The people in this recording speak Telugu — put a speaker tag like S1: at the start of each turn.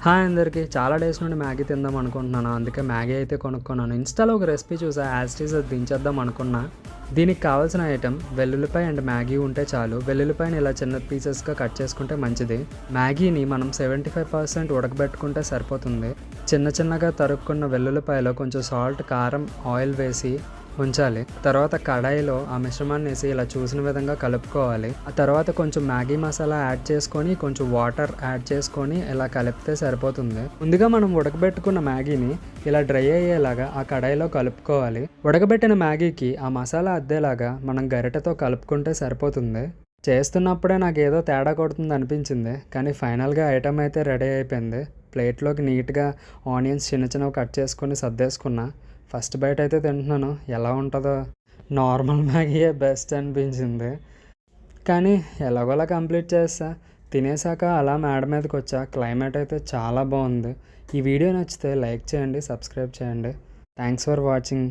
S1: హాయ్ అందరికీ. చాలా డేస్ నుండి మ్యాగీ తిందాం అనుకుంటున్నాను. అందుకే మ్యాగీ అయితే కొనుక్కున్నాను. ఇన్‌స్టాలో ఒక రెసిపీ చూసా. యాజ్ ఇట్ ఈజ్ అది దించేద్దాం అనుకున్నా. దీనికి కావాల్సిన ఐటెం వెల్లుల్లిపాయ అండ్ మ్యాగీ ఉంటే చాలు. వెల్లుల్లిపాయని ఇలా చిన్న పీసెస్‌గా కట్ చేసుకుంటే మంచిది. మ్యాగీని మనం 75% ఉడకబెట్టుకుంటే సరిపోతుంది. చిన్న చిన్నగా తరుక్కున్న వెల్లుల్లిపాయలో కొంచెం సాల్ట్, కారం, ఆయిల్ వేసి ఉంచాలి. తర్వాత కడాయిలో ఆ మిశ్రమాన్ని వేసి ఇలా చూసిన విధంగా కలుపుకోవాలి. ఆ తర్వాత కొంచెం మ్యాగీ మసాలా యాడ్ చేసుకొని కొంచెం వాటర్ యాడ్ చేసుకొని ఇలా కలిపితే సరిపోతుంది. ముందుగా మనం ఉడకబెట్టుకున్న మ్యాగీని ఇలా డ్రై అయ్యేలాగా ఆ కడాయిలో కలుపుకోవాలి. ఉడకబెట్టిన మ్యాగీకి ఆ మసాలా అద్దేలాగా మనం గరిటెతో కలుపుకుంటే సరిపోతుంది. చేస్తున్నప్పుడే నాకు ఏదో తేడా కొడుతుంది అనిపించింది. కానీ ఫైనల్గా ఐటమ్ అయితే రెడీ అయిపోయింది. ప్లేట్లోకి నీట్గా ఆనియన్స్ చిన్న చిన్నవి కట్ చేసుకొని సర్దేసుకున్నా. ఫస్ట్ బైట్ అయితే తింటున్నాను. ఎలా ఉంటుందో నార్మల్ మ్యాగీయే బెస్ట్ అనిపించింది. కానీ ఎలాగోలా కంప్లీట్ చేస్తా. తినేసాక అలా మేడ మీదకి వచ్చా. క్లైమేట్ అయితే చాలా బాగుంది. ఈ వీడియో నచ్చితే లైక్ చేయండి, సబ్స్క్రైబ్ చేయండి. Thanks for watching.